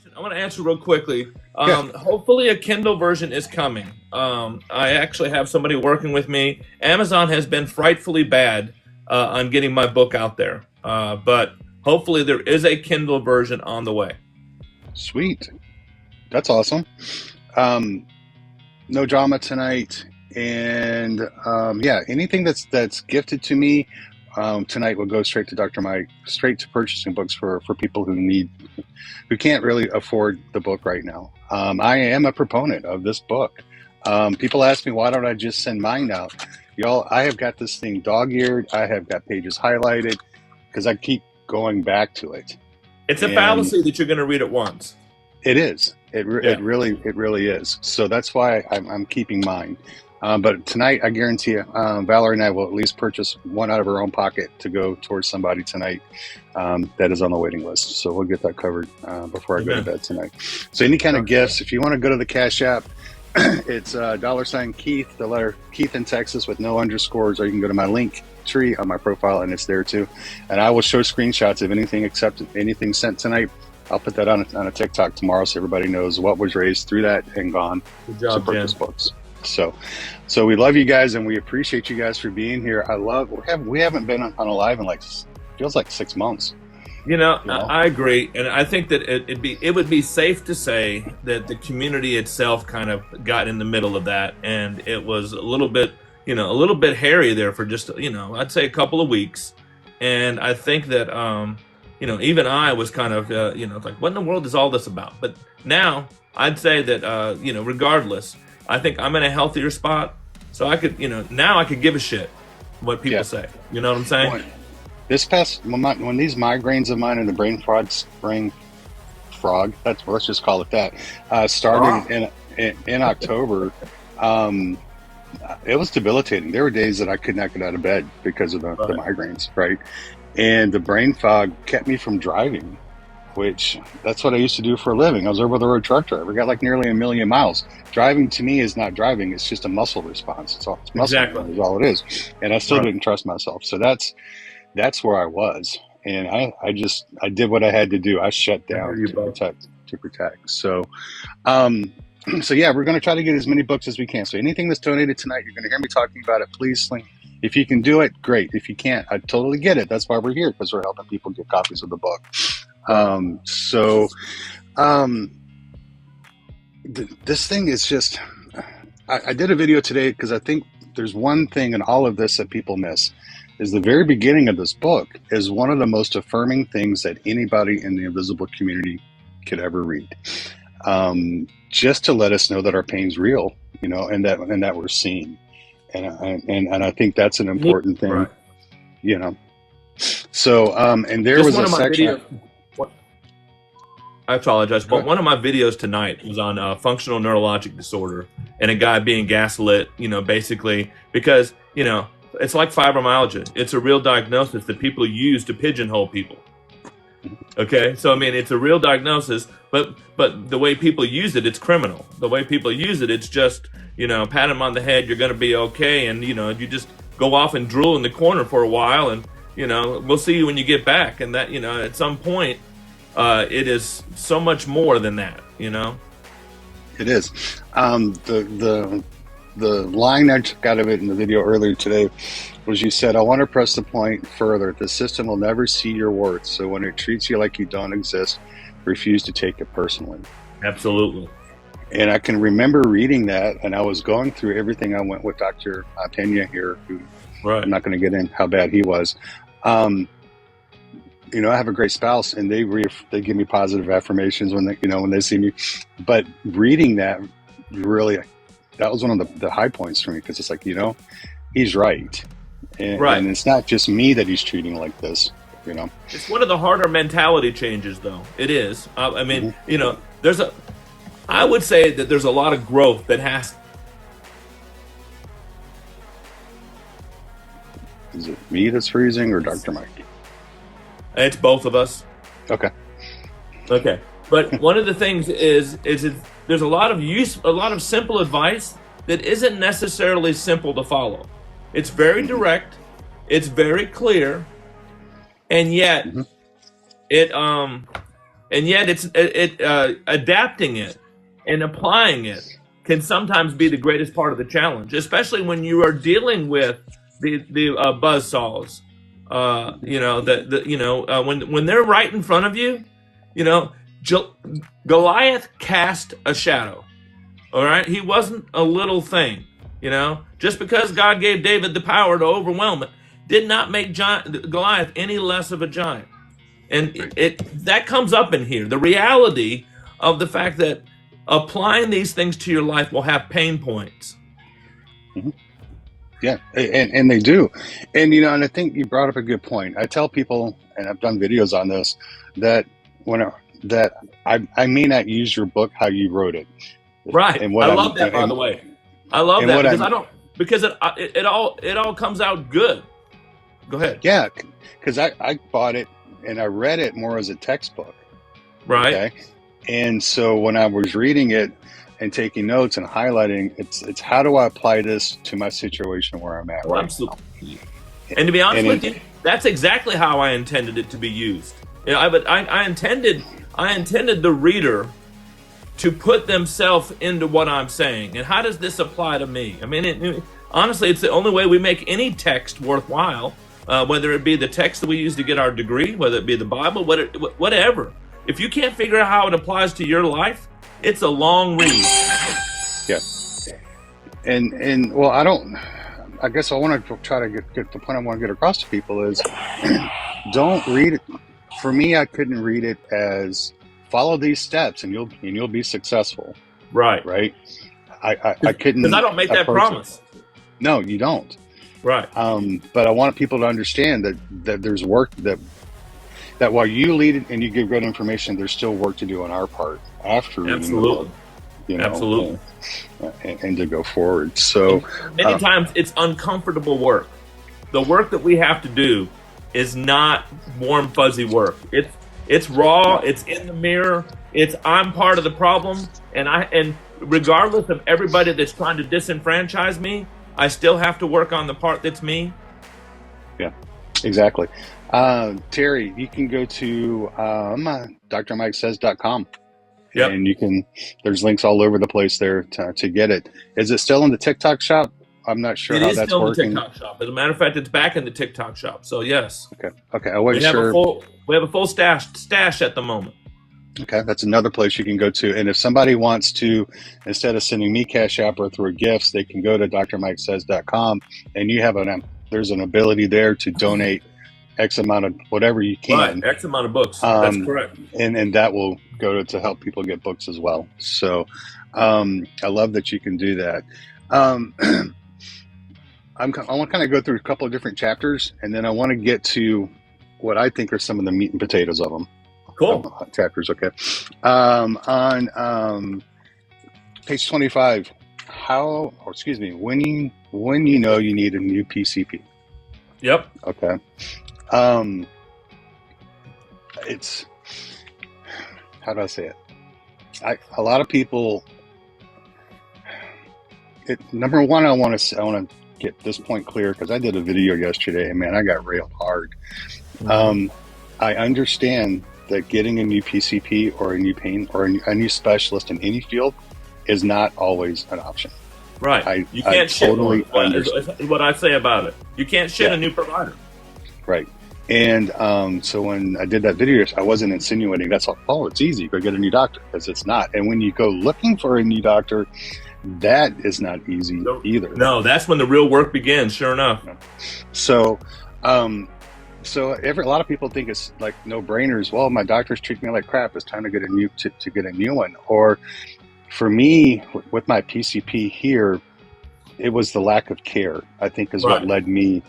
question. I want to answer real quickly. Yeah. Hopefully, a Kindle version is coming. I actually have somebody working with me. Amazon has been frightfully bad on getting my book out there, but hopefully, there is a Kindle version on the way. Sweet. That's awesome. No drama tonight. And yeah, anything that's gifted to me tonight will go straight to Dr. Mike, straight to purchasing books for people who can't really afford the book right now. I am a proponent of this book. People ask me, why don't I just send mine out? Y'all, I have got this thing dog-eared. I have got pages highlighted because I keep going back to it. It's a fallacy that you're going to read it once. It is. It really is. So that's why I'm keeping mine. But tonight, I guarantee you, Valerie and I will at least purchase one out of her own pocket to go towards somebody tonight that is on the waiting list. So we'll get that covered before I go to bed tonight. So any kind of gifts, if you want to go to the Cash App, it's $Keith, the letter Keith in Texas with no underscores, or you can go to my link tree on my profile and it's there too. And I will show screenshots of anything sent tonight. I'll put that on a TikTok tomorrow so everybody knows what was raised through that and gone to purchase books. So we love you guys and we appreciate you guys for being here. We haven't been on a live in feels like 6 months. I agree, and I think that it would be safe to say that the community itself kind of got in the middle of that, and it was a little bit hairy there for just I'd say a couple of weeks, and I think that even I was kind of like, what in the world is all this about? But now I'd say that regardless, I think I'm in a healthier spot, so I could now I could give a shit what people say. You know what I'm saying? This past when these migraines of mine and the brain frog, let's just call it that, started in October. It was debilitating. There were days that I could not get out of bed because of the migraines, right? And the brain fog kept me from driving, which that's what I used to do for a living. I was over the road truck driver. I got nearly 1 million miles. Driving to me is not driving. It's just a muscle response. It's muscle is all it is. And I still didn't trust myself. So that's where I was. And I did what I had to do. I shut down to protect. So, so yeah, we're going to try to get as many books as we can. So anything that's donated tonight, you're going to hear me talking about it. Please link. If you can do it, great. If you can't, I totally get it. That's why we're here, because we're helping people get copies of the book. This thing is just, I did a video today because I think there's one thing in all of this that people miss is the very beginning of this book is one of the most affirming things that anybody in the invisible community could ever read. Just to let us know that our pain's real, and that we're seen. And I think that's an important thing, So, and there was a section. I apologize, but one of my videos tonight was on functional neurologic disorder and a guy being gaslit, basically because, it's like fibromyalgia. It's a real diagnosis that people use to pigeonhole people. Okay, so it's a real diagnosis, but the way people use it, it's criminal. The way people use it, it's just pat him on the head, you're going to be okay, and you just go off and drool in the corner for a while, and we'll see you when you get back, and that at some point, it is so much more than that. It is. The line I took out of it in the video earlier today was you said, I want to press the point further. The system will never see your worth. So when it treats you like you don't exist, refuse to take it personally. Absolutely. And I can remember reading that, and I was going through everything. I went with Dr. Pena here, who I'm not going to get in how bad he was. I have a great spouse, and they give me positive affirmations when they see me. But reading that really, that was one of the high points for me, because it's like, he's right. And it's not just me that he's treating like this, It's one of the harder mentality changes, though. It is. I would say that there's a lot of growth that has. Is it me that's freezing or Dr. Mike? It's both of us. Okay. But one of the things is there's a lot of simple advice that isn't necessarily simple to follow. It's very direct, it's very clear, and yet it and yet adapting it and applying it can sometimes be the greatest part of the challenge, especially when you are dealing with the buzzsaws. When they're right in front of you, you know, Goliath cast a shadow. All right, he wasn't a little thing. Just because God gave David the power to overwhelm it, did not make Goliath any less of a giant. And that comes up in here. The reality of the fact that applying these things to your life will have pain points. Mm-hmm. Yeah, and they do. And I think you brought up a good point. I tell people, and I've done videos on this, that I may not use your book how you wrote it. Right. And I love that, by the way. I love that because it all comes out good. Go ahead. Yeah, because I bought it and I read it more as a textbook. Right. Okay? And so when I was reading it and taking notes and highlighting, it's how do I apply this to my situation where I'm at right absolutely now? And to be honest with you, that's exactly how I intended it to be used. I intended the reader to put themselves into what I'm saying. And how does this apply to me? I mean, honestly, it's the only way we make any text worthwhile, whether it be the text that we use to get our degree, whether it be the Bible, whatever. If you can't figure out how it applies to your life, it's a long read. Yeah. And well, I guess I want to try to get the point I want to get across to people is don't read it. For me, I couldn't read it as follow these steps and you'll be successful. Right. Right. I couldn't, because I don't make that promise. No, you don't. Right. But I want people to understand that there's work that while you lead it and you give good information, there's still work to do on our part after reading the book, absolutely, and to go forward. So many times it's uncomfortable work. The work that we have to do is not warm fuzzy work. It's raw. It's in the mirror. I'm part of the problem, and regardless of everybody that's trying to disenfranchise me, I still have to work on the part that's me. Yeah, exactly. Terry, you can go to drmikesays.com. Yep. And there's links all over the place there to get it. Is it still in the TikTok shop? I'm not sure how that's working. It is still in the TikTok shop. As a matter of fact, it's back in the TikTok shop. So yes. Okay. I wasn't sure. We have a full stash at the moment. Okay, that's another place you can go to. And if somebody wants to, instead of sending me Cash App or through gifts, they can go to drmikesays.com, and you have there's an ability there to donate X amount of whatever you can. Right, X amount of books. That's correct. And that will go to help people get books as well. So I love that you can do that. I want to kind of go through a couple of different chapters, and then I want to get to what I think are some of the meat and potatoes of them. Cool. Chapters, okay. On page 25, when you know you need a new PCP. Yep. Okay. It's, how do I say it? A lot of people, number one, I want to get this point clear because I did a video yesterday and man, I got railed hard. Mm-hmm. I understand that getting a new PCP or a new pain or a new specialist in any field is not always an option. Right. You can't totally understand what I say about it. You can't shit a new provider. Right. And so when I did that video, I wasn't insinuating that's all. It's easy. Go get a new doctor, because it's not. And when you go looking for a new doctor, that is not easy either. No, that's when the real work begins. Sure enough. So, a lot of people think it's like no brainers. Well, my doctor's treating me like crap. It's time to get a new one. Or for me, with my PCP here, it was the lack of care, I think, is what led me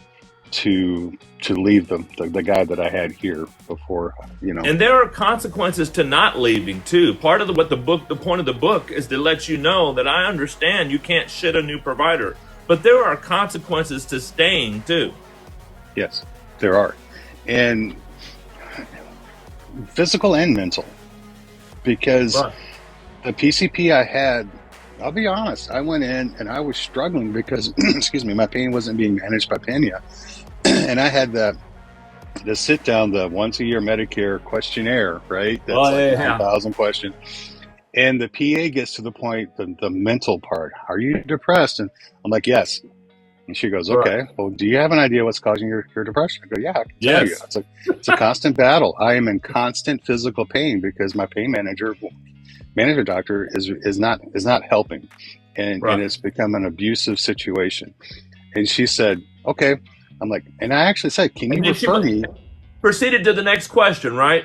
to leave the guy that I had here before, And there are consequences to not leaving too. Part of the point of the book is to let you know that I understand you can't shit a new provider, but there are consequences to staying too. Yes, there are. And physical and mental, because the PCP I had, I'll be honest, I went in and I was struggling because, excuse me, my pain wasn't being managed by Pena. And I had the sit down, the once a year Medicare questionnaire, right? That's Oh like yeah, yeah. 9,000 questions. And the PA gets to the point, the mental part. Are you depressed? And I'm like, yes. And she goes, Right. okay, well, do you have an idea what's causing your depression? I go, yeah, I can tell you. Yes. It's a constant battle. I am in constant physical pain because my pain manager doctor is not helping. And Right. it's become an abusive situation. And she said, okay. I'm like, and I actually said, can you And then she refer me? proceeded to the next question, right?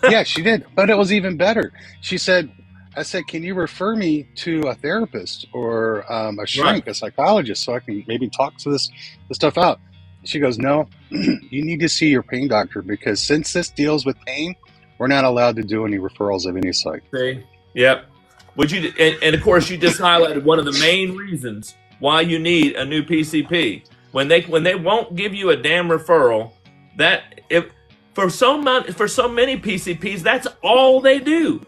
Yeah, she did. But it was even better. She said, I said, can you refer me to a therapist or a Right. shrink, a psychologist, so I can maybe talk to this stuff out? She goes, no, you need to see your pain doctor because since this deals with pain, we're not allowed to do any referrals of any site. See? Yep. Would you? And of course, you just highlighted one of the main reasons why you need a new PCP. When they won't give you a damn referral, that if for so many PCPs, that's all they do.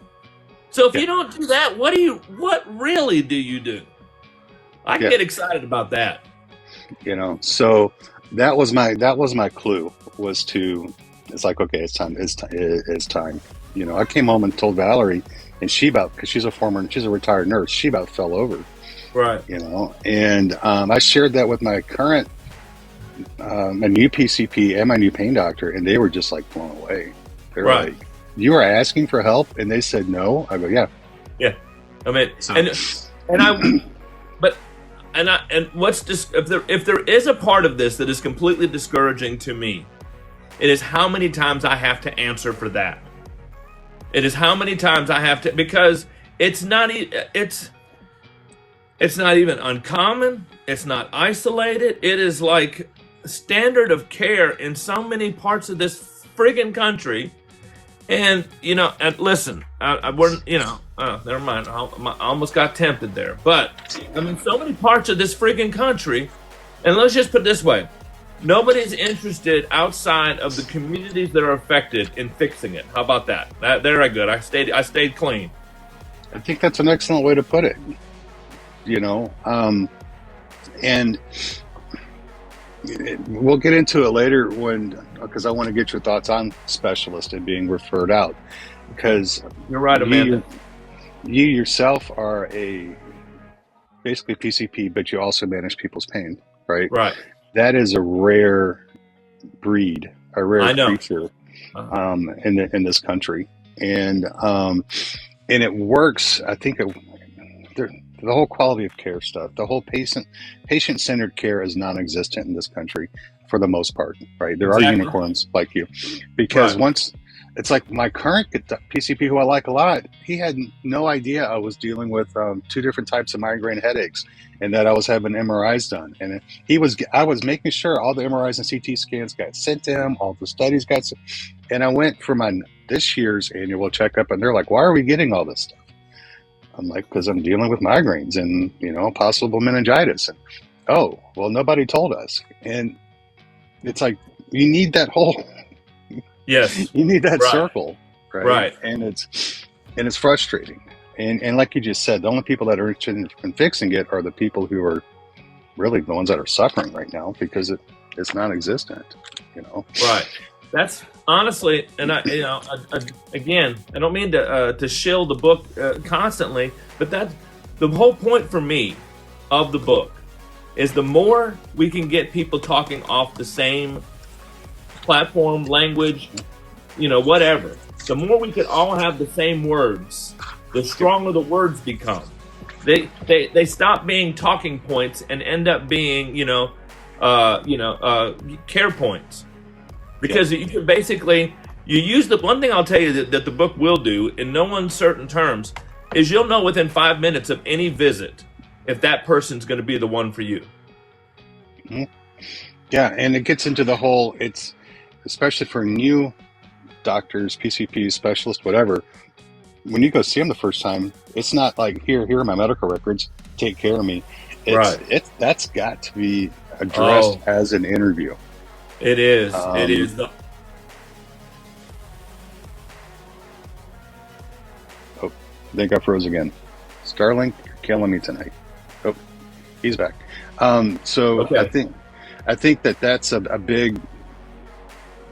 So if Yeah, you don't do that, what really do you do? I can yeah. get excited about that. So that was my clue was to it's like, okay, it's time. I came home and told Valerie, and because she's a retired nurse, she about fell over. Right. And I shared that with my current my new PCP and my new pain doctor, and they were just like blown away. They're Right. like, you are asking for help, and they said no. I go, yeah. Yeah. I mean, So and I, but and what's if there is a part of this that is completely discouraging to me, it is how many times I have to answer for that. It is how many times I have to, because it's not even uncommon. It's not isolated. It is like standard of care in so many parts of this friggin' country. And and listen, never mind. I almost got tempted there, but I mean, so many parts of this friggin' country, and let's just put it this way: nobody's interested outside of the communities that are affected in fixing it. How about that? There, I good. I stayed clean. I think that's an excellent way to put it. And we'll get into it later because I want to get your thoughts on specialists and being referred out because You're right, you Amanda. you yourself are basically PCP, but you also manage people's pain, right? Right. That is a rare breed, a rare I know. creature Uh, in this country, and it works. I think the whole quality of care stuff, the whole patient-centered care is non-existent in this country for the most part, right? There are exactly. unicorns like you, because Right. once it's like my current PCP, who I like a lot, he had no idea I was dealing with two different types of migraine headaches, and that I was having MRIs done, and I was making sure all the MRIs and CT scans got sent to him, all the studies got sent, and I went for my this year's annual checkup, and they're like, "Why are we getting all this stuff?" I'm like, because I'm dealing with migraines and possible meningitis. And oh, well, nobody told us. And it's like you need that whole, Yes. you need that Right. circle, right? Right. And it's frustrating. And like you just said, the only people that are interested in fixing it are the people who are really the ones that are suffering right now because it's non-existent. Right. That's honestly, and again, I don't mean to shill the book constantly, but that's the whole point for me of the book is the more we can get people talking off the same platform, language, whatever, the more we can all have the same words, the stronger the words become. They stop being talking points and end up being care points. Because you can basically, you use the one thing I'll tell you that the book will do in no uncertain terms is you'll know within 5 minutes of any visit if that person's going to be the one for you. Mhm. Yeah, and it gets into the whole, it's especially for new doctors, PCPs, specialists, whatever. When you go see them the first time, it's not like here are my medical records, take care of me. Right. That's got to be addressed Oh, as an interview. it is. It Um, is. oh, I think I froze again. Starlink, you're killing me tonight. Oh, he's back. So Okay. I think that's a big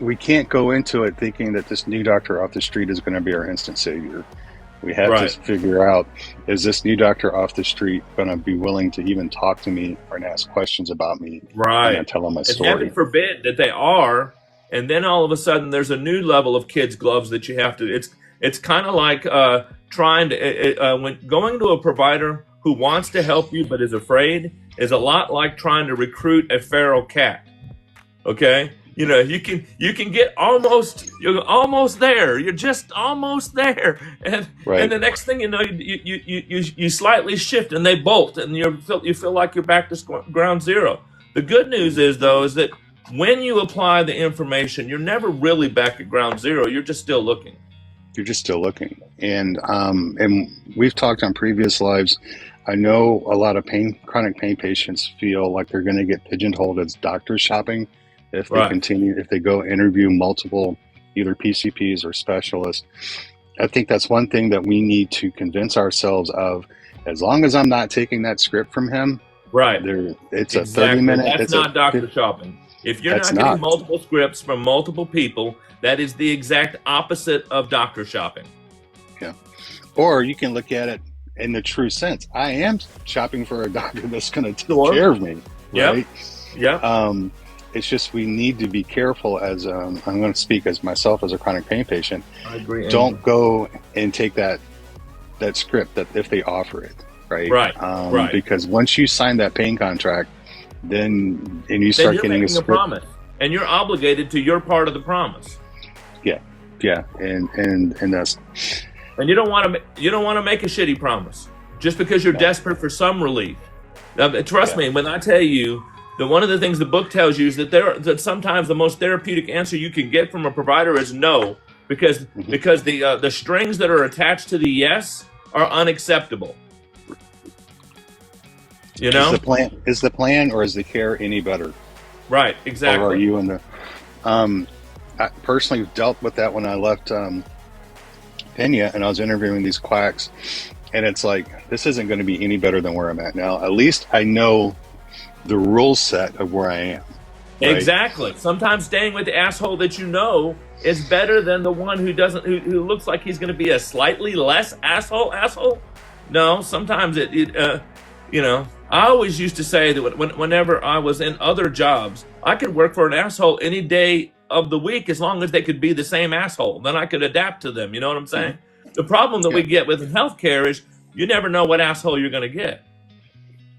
we can't go into it thinking that this new doctor off the street is going to be our instant savior. We have Right. to figure out, is this new doctor off the street going to be willing to even talk to me or ask questions about me Right. and tell them a And story? heaven forbid that they are, and then all of a sudden there's a new level of kids gloves that you have to. It's kind of like trying to when going to a provider who wants to help you but is afraid is a lot like trying to recruit a feral cat. Okay. You know, you can get you're almost there. You're just almost there, and Right. the next thing you know, you slightly shift and they bolt, and you feel like you're back to ground zero. The good news is though is that when you apply the information, you're never really back at ground zero. You're just still looking. You're just still looking. And we've talked on previous lives. I know a lot of chronic pain patients feel like they're going to get pigeonholed as doctor shopping if they Right. if they go interview multiple either PCPs or specialists. I think that's one thing that we need to convince ourselves of. As long as I'm not taking that script from him, Right. it's a Exactly. 30-minute. That's not doctor shopping. If you're That's not getting not. multiple scripts from multiple people, that is the exact opposite of doctor shopping. Yeah. Or you can look at it in the true sense. I am shopping for a doctor that's going to take care of me. Yep. Right? Yeah. It's just we need to be careful as I'm going to speak as myself as a chronic pain patient. I agree. Don't go and take that script that if they offer it, right? Right. Right. Because once you sign that pain contract, then you start you're getting making a a script. promise, and you're obligated to your part of the promise. Yeah, and that's And you don't want to make a shitty promise just because you're desperate for some relief. Now, trust me when I tell you that one of the things the book tells you is that sometimes the most therapeutic answer you can get from a provider is no, because the strings that are attached to the yes are unacceptable. You know, is the plan or is the care any better? Right, exactly. Or are you in the? I personally dealt with that when I left Pena and I was interviewing these quacks, and it's like this isn't going to be any better than where I'm at now. At least I know the rule set of where I am. Right? Exactly. Sometimes staying with the asshole that you know is better than the one who who looks like he's going to be a slightly less asshole. No, sometimes you know, I always used to say that whenever I was in other jobs, I could work for an asshole any day of the week as long as they could be the same asshole. Then I could adapt to them. You know what I'm saying? The problem that we get with healthcare is you never know what asshole you're going to get.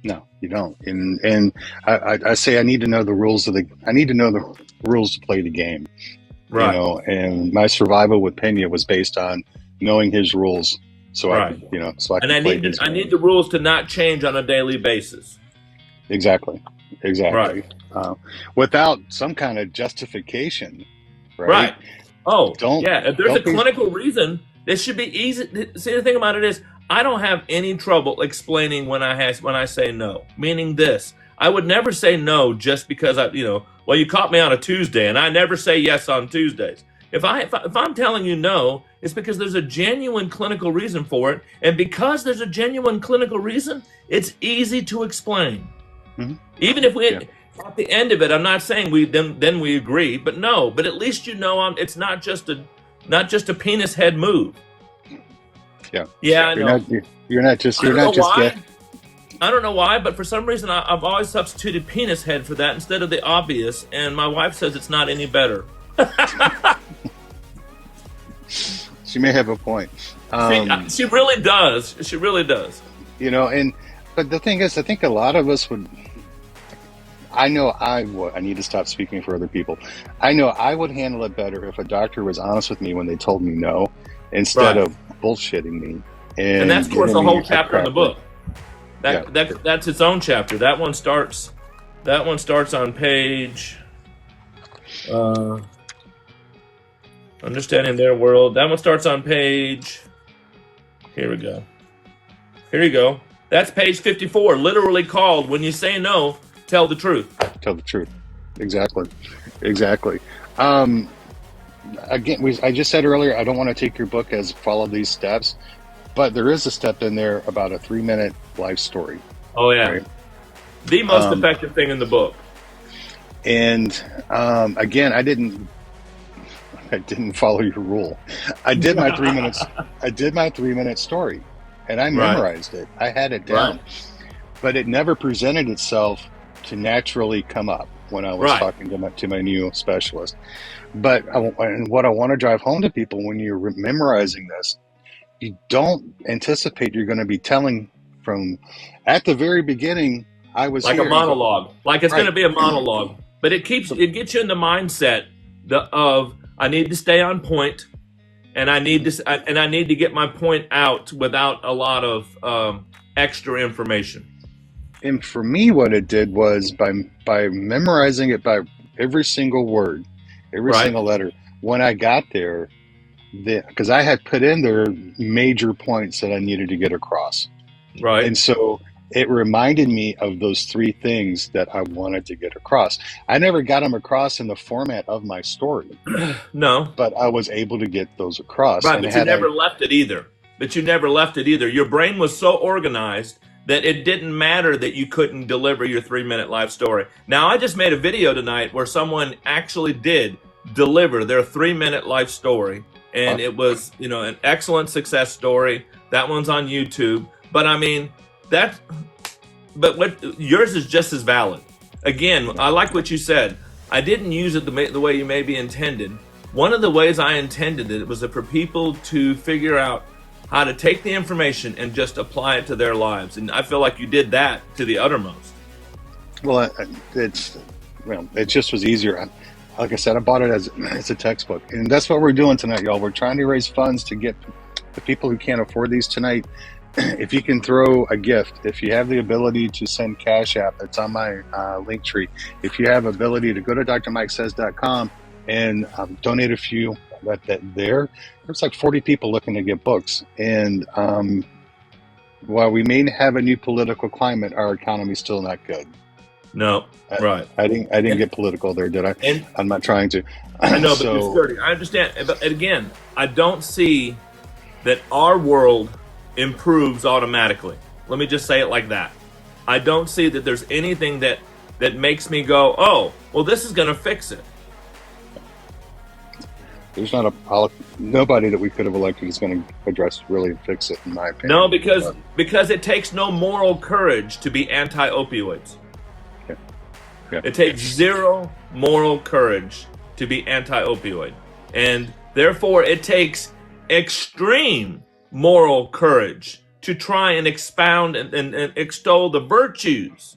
No, you don't. And I say I need to know the rules I need to know the rules to play the game. Right. You know, and my survival with Pena was based on knowing his rules. So I need the rules to not change on a daily basis. Exactly. Right. Without some kind of justification. Right. Oh, don't. If there's a clinical reason, this should be easy. See, the thing about it is, I don't have any trouble explaining when I say no. Meaning this, I would never say no just because you caught me on a Tuesday, and I never say yes on Tuesdays. If I'm telling you no, it's because there's a genuine clinical reason for it, and because there's a genuine clinical reason, it's easy to explain. Mm-hmm. Even if at the end of it, I'm not saying then we agree, but at least it's not just a penis head move. Yeah. Yeah, I know. You're not just. I don't know why, but for some reason I've always substituted penis head for that instead of the obvious, and my wife says it's not any better. She may have a point. She really does. She really does. You know, but the thing is, I think a lot of us would. I know I would. I need to stop speaking for other people. I know I would handle it better if a doctor was honest with me when they told me no, instead of bullshitting me. And that's, of course, a whole chapter in the book. That's its own chapter. That one starts on page. Understanding their world. That one starts on page. Here we go. Here you go. That's page 54. Literally called "When You Say No, Tell the Truth." Tell the truth. Exactly. Again, I just said earlier, I don't want to take your book as follow these steps, but there is a step in there about a 3-minute life story. Oh yeah, right? The most effective thing in the book. And again, I didn't I didn't follow your rule. I did my 3 minutes. I did my 3 minute story, and I Right, memorized it. I had it right, down, but it never presented itself to naturally come up when I was right. talking to my new specialist. But and what I want to drive home to people, when you're memorizing this, you don't anticipate you're going to be telling from at the very beginning. I was Like a here, and go monologue. Like it's going right. to be a monologue, but it So gets you in the mindset of I need to stay on point, and I need to get my point out without a lot of extra information. and for me, what it did was by memorizing it by every single word, every Right, single letter. When I got there, because I had put in there major points that I needed to get across, right. and so it reminded me of those three things that I wanted to get across. I never got them across in the format of my story, No, but I was able to get those across. right. And But you had I never left it either. But you never left it either. Your brain was so organized that it didn't matter that you couldn't deliver your 3 minute life story. Now, I just made a video tonight where someone actually did deliver their 3 minute life story. uh, And it was, an excellent success story. That one's on YouTube. But I mean, that, but what yours is just as valid. Again, I like what you said. I didn't use it the way you maybe intended. One of the ways I intended it was for people to figure out how to take the information and just apply it to their lives. And I feel like you did that to the uttermost. well, it's well, it just was easier. Like I said, I bought it as a textbook, and that's what we're doing tonight, y'all. We're trying to raise funds to get the people who can't afford these tonight. If you can throw a gift, if you have the ability to send Cash App, it's on my link tree. If you have ability to go to drmikesays.com and donate a few, there's like 40 people looking to get books. And while we may have a new political climate, our economy's still not good. No, right. I didn't And, get political there, did I? and I'm not trying to. I know, but you're So sturdy. I understand. But again, I don't see that our world improves automatically. Let me just say it like that. I don't see that there's anything that makes me go, oh, well, this is going to fix it. there's not nobody that we could have elected is going to address really fix it, in my No, opinion. because it takes no moral courage to be anti-opioids. Yeah, yeah. It takes zero moral courage to be anti-opioid, and therefore it takes extreme moral courage to try and expound and extol the virtues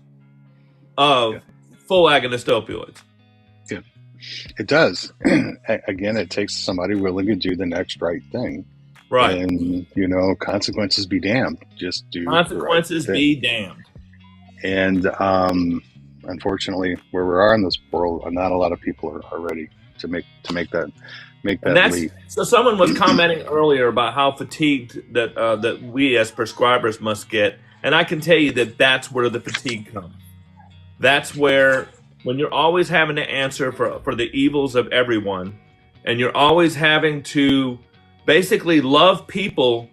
of Yeah. full agonist opioids. Yeah. It does. Again, it takes somebody willing to do the next right thing. Right. And, consequences be damned. Just do Consequences the right be damned. thing. And unfortunately, where we are in this world, not a lot of people are ready to make that And that's leap. so. Someone was commenting earlier about how fatigued that we as prescribers must get, and I can tell you that that's where the fatigue comes. That's where when you're always having to answer for the evils of everyone, and you're always having to basically love people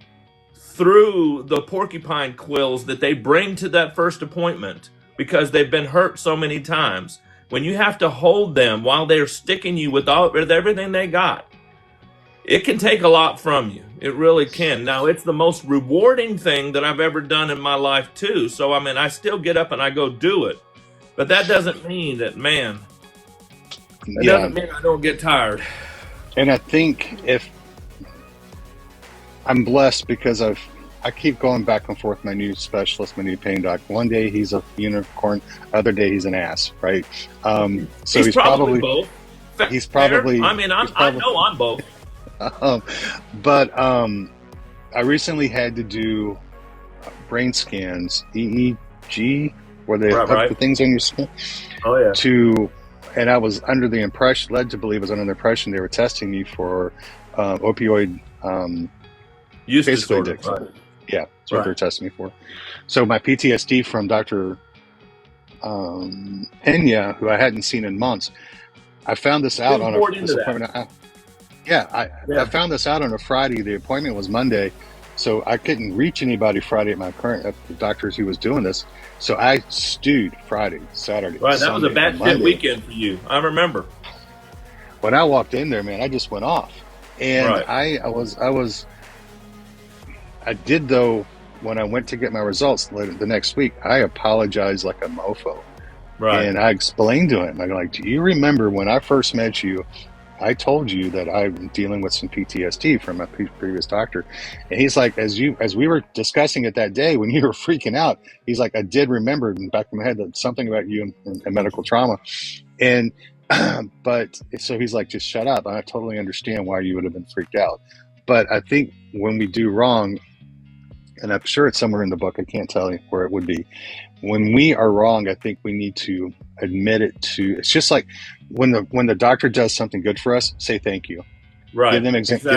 through the porcupine quills that they bring to that first appointment because they've been hurt so many times. When you have to hold them while they're sticking you with everything they got, it can take a lot from you. It really can. Now, it's the most rewarding thing that I've ever done in my life, too. So, I mean, I still get up and I go do it. But that doesn't mean that, man, that Yeah. doesn't mean I don't get tired. And I think if I'm blessed because I keep going back and forth with my new specialist, my new pain doc. One day he's a unicorn, other day he's an ass, right? So He's probably both. he's Fair. probably I mean, he's I probably know I'm both. but I recently had to do brain scans, EEG, where they Right, hook right. the things on your skull Oh yeah. and I was led to believe I was under the impression they were testing me for opioid Use basically disorder. addiction. Right. Yeah, that's what Right. they're testing me for. So my PTSD from Dr. Pena, who I hadn't seen in months, I found this out Didn't on board this into that. appointment. I Yeah. found this out on a Friday. The appointment was Monday, so I couldn't reach anybody Friday at the doctors who was doing this. So I stewed Friday, Saturday, Right. That was a Sunday, bad and shit Monday. weekend for you. I remember. when I walked in there, man, I just went off. And Right. I did, though, when I went to get my results the next week, I apologized like a mofo. Right. And I explained to him, I'm like, do you remember when I first met you, I told you that I'm dealing with some PTSD from a previous doctor. And he's like, as we were discussing it that day when you were freaking out, he's like, I did remember in the back of my head that something about you and medical trauma. And but so he's like, just shut up. I totally understand why you would have been freaked out. But I think when we do wrong, and I'm sure it's somewhere in the book, I can't tell you where it would be. When we are wrong, I think we need to admit it to. It's just like when the doctor does something good for us, say thank you. Right. Give them Exactly.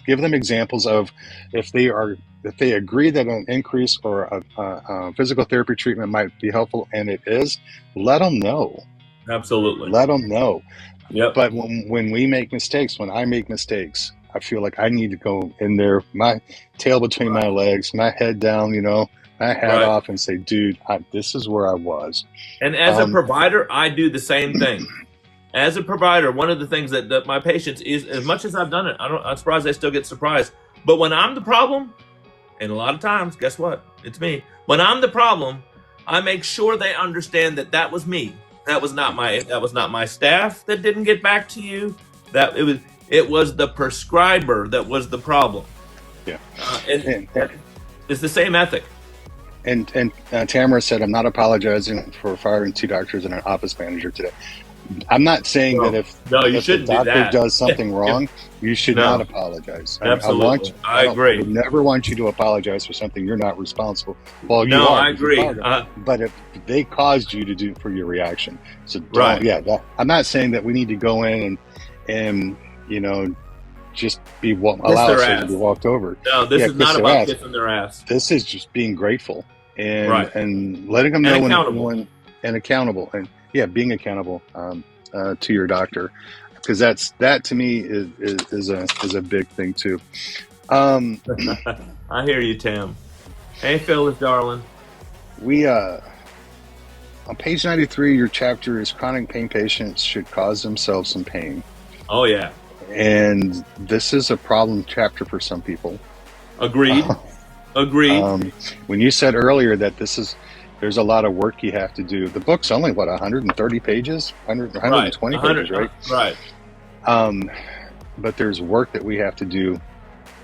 give them examples of if they agree that an increase or a physical therapy treatment might be helpful, and it is, let them know. Absolutely. Let them know. Yep. But when we make mistakes, when I make mistakes, I feel like I need to go in there, my tail between my legs, my head down, my hat off, and say, dude, this is where I was. And as a provider, I do the same thing. As a provider, one of the things that my patients is, as much as I've done it, I'm surprised they still get surprised. But when I'm the problem, and a lot of times, guess what? It's me. When I'm the problem, I make sure they understand that was me. That was not my staff that didn't get back to you. That it was the prescriber that was the problem. Yeah. And it's the same ethic. And Tamara said, I'm not apologizing for firing 2 doctors and an office manager today. I'm not saying that if the doctor does something wrong, you should not apologize. Absolutely. I agree. I would never want you to apologize for something you're not responsible. Well, you are. I agree. But if they caused you to do for your reaction, so I'm not saying that we need to go in and just be allowed to be walked over. No, this is not about kissing their ass. This is just being grateful and letting them know and accountable and being accountable to your doctor, because that to me is a big thing too. I hear you, Tam. Hey, Phyllis, darling. We on page 93, your chapter is chronic pain patients should cause themselves some pain. Oh yeah. And this is a problem chapter for some people. Agreed. Agreed. When you said earlier that there's a lot of work you have to do. The book's only 130 pages, 120 pages, right? Right. But there's work that we have to do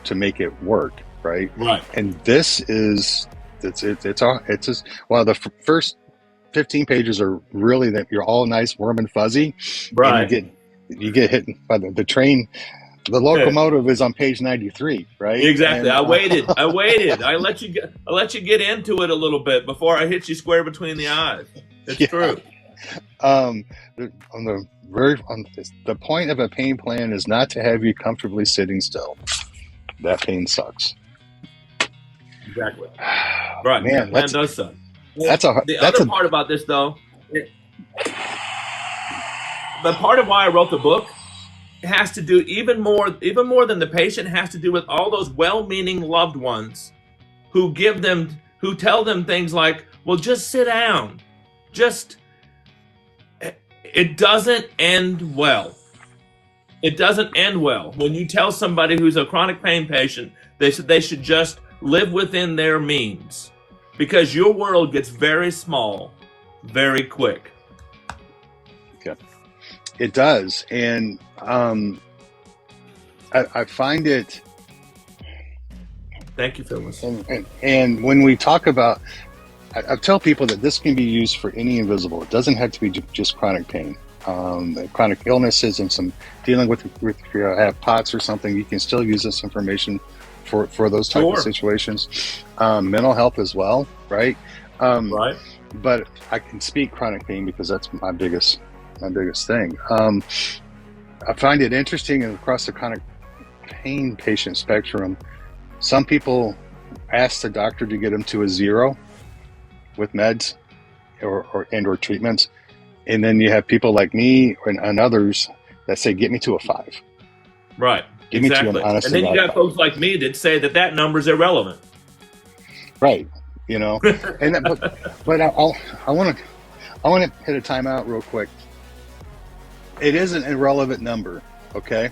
to make it work, right? Right. And this is the first 15 pages are really that you're all nice, warm and fuzzy, right? And you get hit by the train. The locomotive is on page 93, right? Exactly. And, I waited. I let you get into it a little bit before I hit you square between the eyes. It's true. The point of a pain plan is not to have you comfortably sitting still. That pain sucks. Exactly. Right. Man, that does suck. The other part about this, though, the part of why I wrote the book has to do even more than the patient, has to do with all those well-meaning loved ones who tell them things like, well, just sit down. It doesn't end well. It doesn't end well. When you tell somebody who's a chronic pain patient, they should just live within their means, because your world gets very small very quick. Okay. It does. And I find it. Thank you, Phyllis. And when we talk about, I tell people that this can be used for any invisible. It doesn't have to be just chronic pain. Chronic illnesses and some dealing with if you have POTS or something, you can still use this information for those type of situations. Mental health as well, right? Right. But I can speak chronic pain because that's my biggest thing. I find it interesting across the chronic pain patient spectrum. Some people ask the doctor to get them to a 0 with meds or treatments, and then you have people like me and others that say, "Get me to a 5." Right. Give me to an honest. And then you got folks like me that say that number's irrelevant. Right. And but I want to hit a timeout real quick. it is an irrelevant number, okay?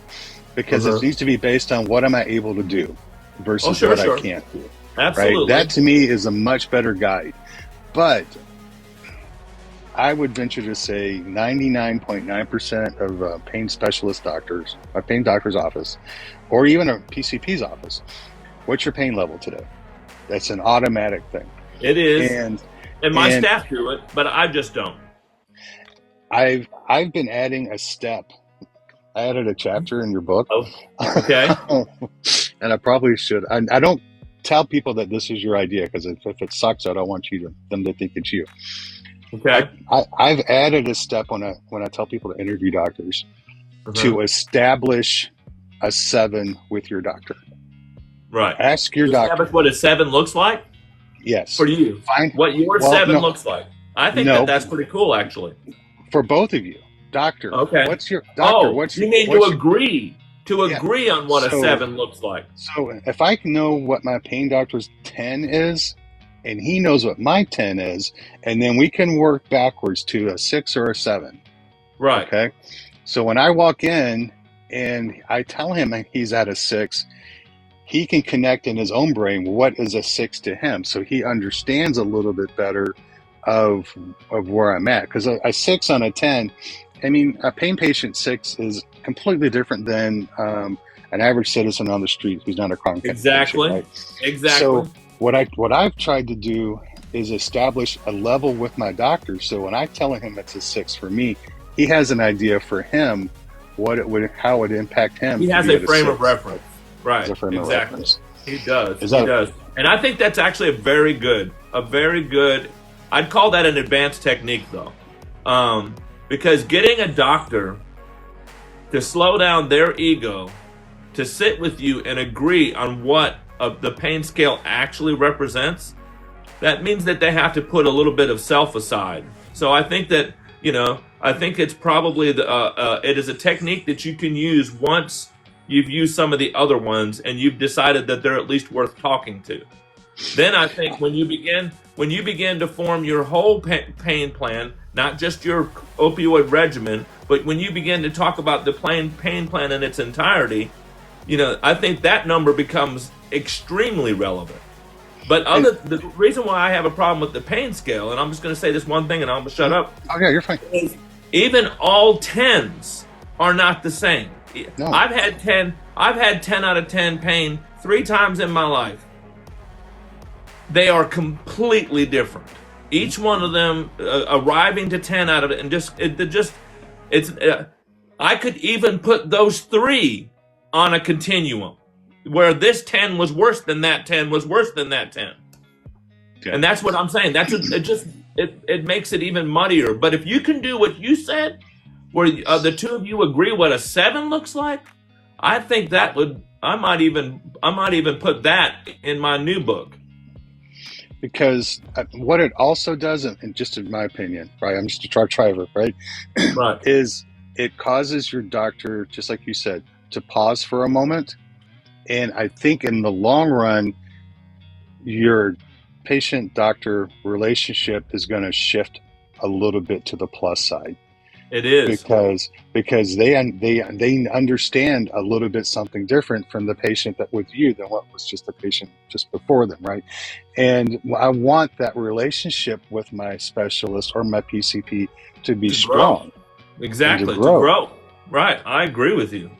Because it needs to be based on what am I able to do versus what I can't do. Absolutely. Right? That to me is a much better guide. But I would venture to say 99.9% of pain specialist doctors, a pain doctor's office, or even a PCP's office, what's your pain level today? That's an automatic thing. It is. And my staff do it, but I just don't. I've been adding a step. I added a chapter in your book. Oh, okay. And I probably should. I don't tell people that this is your idea, because if it sucks, I don't want them to think it's you. Okay. I've added a step when I tell people to interview doctors to establish a 7 with your doctor. Right. Ask your doctor. Establish what a 7 looks like? Yes. For you. Find what your 7 looks like. I think that's pretty cool, actually. For both of you. Doctor. Okay. What's your doctor? You mean to agree on what a 7 looks like. So if I can know what my pain doctor's 10 is, and he knows what my 10 is, and then we can work backwards to a 6 or a 7. Right. Okay. So when I walk in and I tell him he's at a 6, he can connect in his own brain what is a 6 to him, so he understands a little bit better of where I'm at. Because a 6 on a 10, I mean, a pain patient 6 is completely different than an average citizen on the street who's not a chronic patient. Right? Exactly. So what I've tried to do is establish a level with my doctor. So when I tell him it's a 6 for me, he has an idea for him how it would impact him. He has a frame of reference. Right. Exactly. He does. He does. And I think that's actually a very good, I'd call that an advanced technique though. Because getting a doctor to slow down their ego, to sit with you and agree on what the pain scale actually represents, that means that they have to put a little bit of self aside. So I think that, I think it's probably it is a technique that you can use once you've used some of the other ones and you've decided that they're at least worth talking to. Then I think when you begin to form your whole pain plan, not just your opioid regimen, but when you begin to talk about the pain plan in its entirety, I think that number becomes extremely relevant. But the reason why I have a problem with the pain scale, and I'm just going to say this one thing and I'm going to shut up. Okay, you're fine. Even all 10s are not the same. No. I've had 10 out of 10 pain 3 times in my life. They are completely different. Each one of them arriving to 10 out of it, and I could even put those 3 on a continuum where this 10 was worse than that 10 was worse than that 10. Okay. And that's what I'm saying. It makes it even muddier. But if you can do what you said, where the two of you agree what a 7 looks like, I think I might even put that in my new book. Because what it also does, and just in my opinion, right, I'm just a truck driver, right? Right. Is it causes your doctor, just like you said, to pause for a moment. And I think in the long run, your patient-doctor relationship is going to shift a little bit to the plus side. It is. Because they understand a little bit something different from the patient that with you than what was just the patient just before them, right? And I want that relationship with my specialist or my PCP to be strong. Exactly, to grow. Right, I agree with you.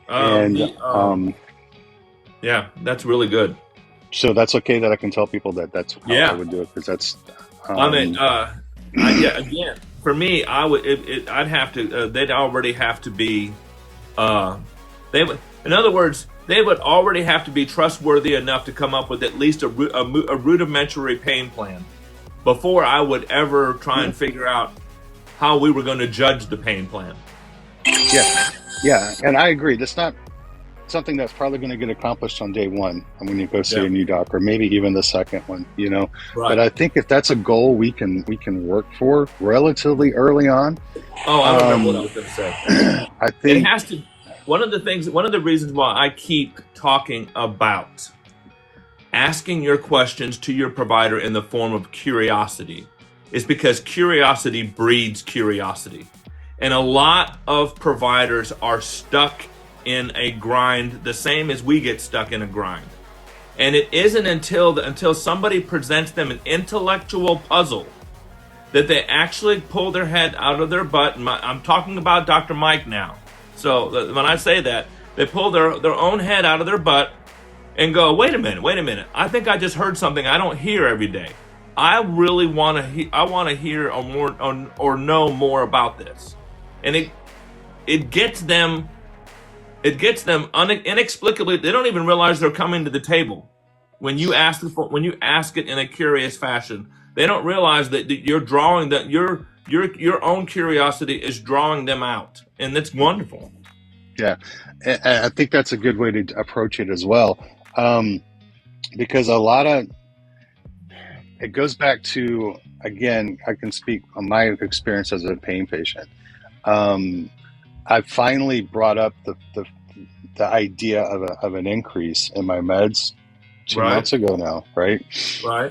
Yeah, that's really good. So that's okay that I can tell people that's how I would do it, because that's. Again, for me, I would. I'd have to. They'd already have to be. In other words, they would already have to be trustworthy enough to come up with at least a rudimentary pain plan before I would ever try and figure out how we were going to judge the pain plan. Yeah, and I agree. That's not something that's probably going to get accomplished on day 1 when you go see a new doc, or maybe even the second one, Right. But I think if that's a goal we can work for relatively early on. Oh, I don't know what I was going to say. I think it has to. One of the reasons why I keep talking about asking your questions to your provider in the form of curiosity is because curiosity breeds curiosity. And a lot of providers are stuck in a grind, the same as we get stuck in a grind. And it isn't until somebody presents them an intellectual puzzle that they actually pull their head out of their butt. And I'm talking about Dr. Mike now. So when I say that, they pull their own head out of their butt and go, wait a minute. I think I just heard something I don't hear every day. I really want to hear or know more about this. And it gets them inexplicably. They don't even realize they're coming to the table when you ask it in a curious fashion. They don't realize that you're drawing that your own curiosity is drawing them out, and that's wonderful. Yeah, I think that's a good way to approach it as well, because a lot of it goes back to, again, I can speak on my experience as a pain patient. I finally brought up the idea of an increase in my meds 2 months ago now, right? Right.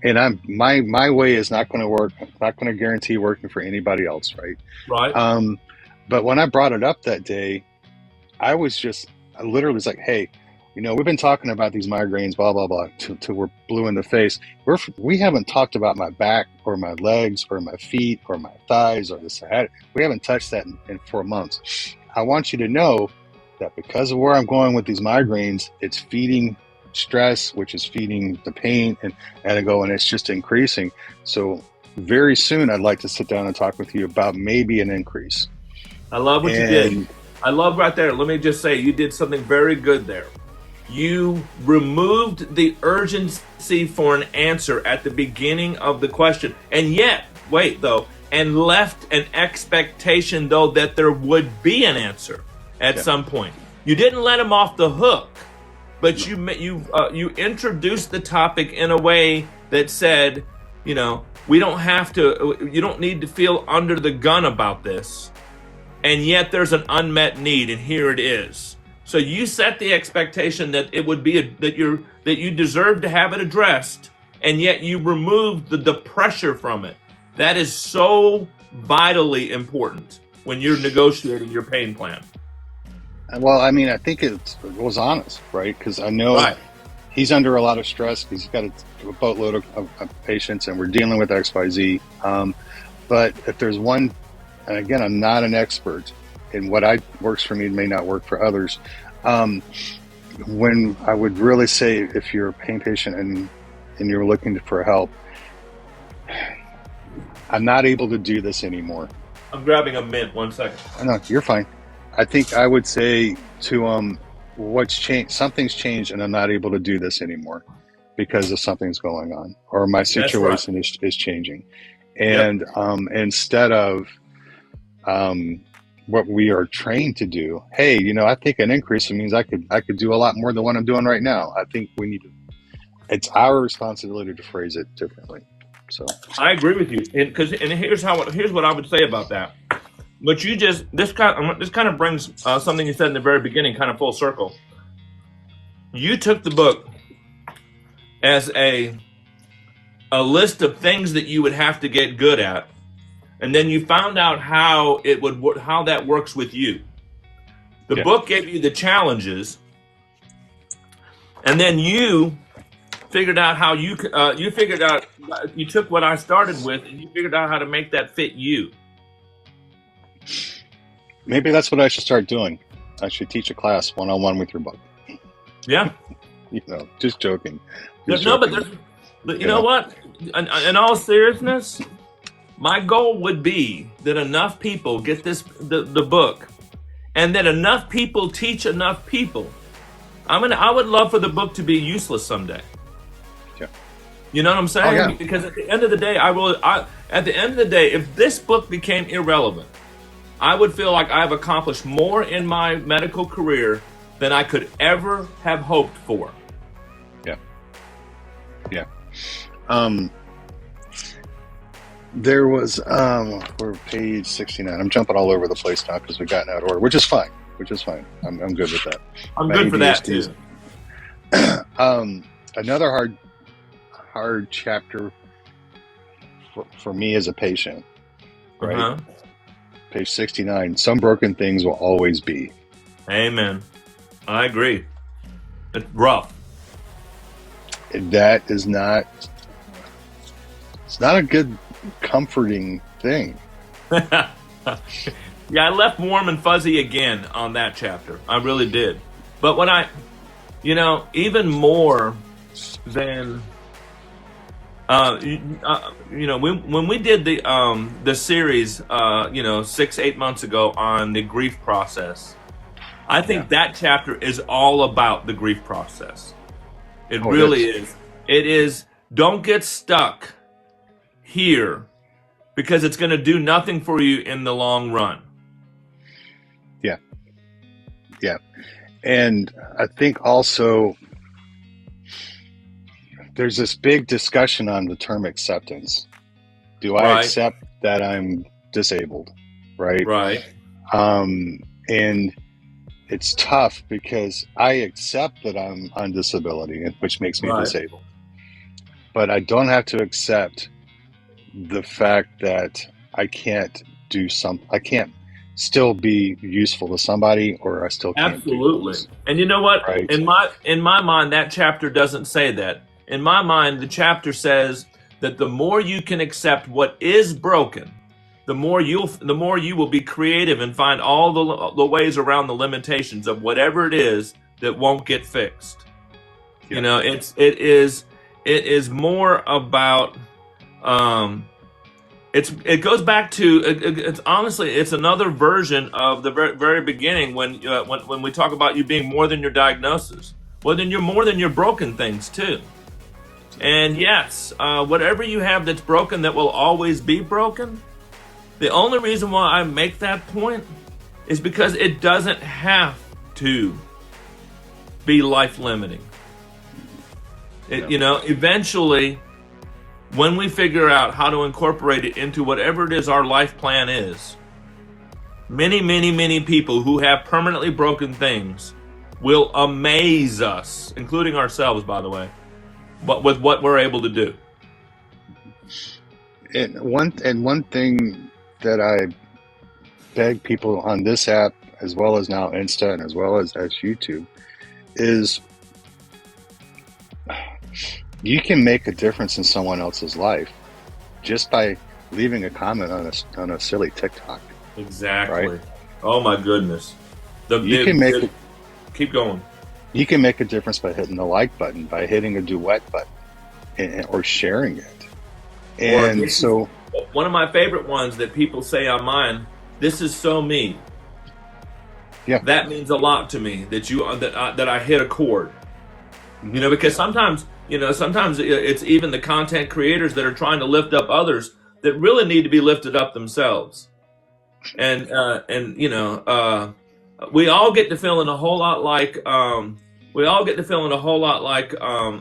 And my way is not going to work. I'm not going to guarantee working for anybody else, right? Right. But when I brought it up that day, I literally was like, hey, we've been talking about these migraines, blah, blah, blah, till we're blue in the face. We haven't talked about my back or my legs or my feet or my thighs or this. We haven't touched that in 4 months. I want you to know that because of where I'm going with these migraines, it's feeding stress, which is feeding the pain, and it's just increasing. So very soon, I'd like to sit down and talk with you about maybe an increase. I love what you did. I love right there. Let me just say, you did something very good there. You removed the urgency for an answer at the beginning of the question. And yet, and left an expectation, though, that there would be an answer at some point. You didn't let him off the hook, but you introduced the topic in a way that said, you don't need to feel under the gun about this. And yet there's an unmet need, and here it is. So you set the expectation that it would be that you deserve to have it addressed, and yet you removed the pressure from it. That is so vitally important when you're negotiating your pain plan. Well, I mean, I think it was honest, right? Because I know he's under a lot of stress. He's got a boatload of patients, and we're dealing with XYZ. But if there's one, and again, I'm not an expert, and what works for me may not work for others. When I would really say, if you're a pain patient and you're looking for help, I'm not able to do this anymore. I'm grabbing a mint. 1 second. No, you're fine. I think I would say to what's changed? Something's changed, and I'm not able to do this anymore because of something's going on, or my situation is changing. And instead of what we are trained to do, hey, I think an increase means I could do a lot more than what I'm doing right now. I think we need to. It's our responsibility to phrase it differently. So I agree with you, and here's what I would say about that. But this kind of brings something you said in the very beginning kind of full circle. You took the book as a list of things that you would have to get good at, and then you found out how that works with you. The book gave you the challenges, and then you figured out how you took what I started with, and you figured out how to make that fit you. Maybe that's what I should start doing. I should teach a class one-on-one with your book. Yeah. Just joking. But you know what? In all seriousness, my goal would be that enough people get the book, and that enough people teach enough people. I would love for the book to be useless someday. Yeah. You know what I'm saying? Oh, yeah. Because at the end of the day, if this book became irrelevant, I would feel like I've accomplished more in my medical career than I could ever have hoped for. Yeah. There was we're page 69. I'm jumping all over the place now because we've gotten out of order, which is fine. I'm good with that. I'm good for that too. Another hard chapter for me as a patient, right? page 69. Some broken things will always be. Amen. I agree. It's rough. That is not. It's not a good, comforting thing. Yeah, I left warm and fuzzy again on that chapter. I really did. But when even more than, when we did the series, 6-8 months ago on the grief process, I think that chapter is all about the grief process. It really is. It is. Don't get stuck here because it's going to do nothing for you in the long run. Yeah. And I think also there's this big discussion on the term acceptance. Do I accept that I'm disabled? Right. Right. And it's tough because I accept that I'm on disability, which makes me disabled. But I don't have to accept the fact that I can't do something. I can't still be useful to somebody, or I still can't. Absolutely. And you know what? Right. In my mind, that chapter doesn't say that. In my mind, the chapter says that the more you can accept what is broken, the more you will be creative and find all the ways around the limitations of whatever it is that won't get fixed. Yeah. It is more about it goes back to it's honestly it's another version of the very beginning when we talk about you being more than your diagnosis. Well, then you're more than your broken things too. And yes, whatever you have that's broken that will always be broken. The only reason why I make that point is because it doesn't have to be life limiting. Eventually, when we figure out how to incorporate it into whatever it is our life plan is, many, many, many people who have permanently broken things will amaze us, including ourselves, by the way, but with what we're able to do. And one thing that I beg people on this app, as well as now Insta and as well as YouTube, is you can make a difference in someone else's life just by leaving a comment on a silly TikTok. Exactly. Right? Oh my goodness. Keep going. You can make a difference by hitting the like button, by hitting a duet button, or sharing it. And so one of my favorite ones that people say on mine, this is so me. Yeah. That means a lot to me that I hit a chord. Because sometimes it's even the content creators that are trying to lift up others that really need to be lifted up themselves. And we all get to feeling a whole lot like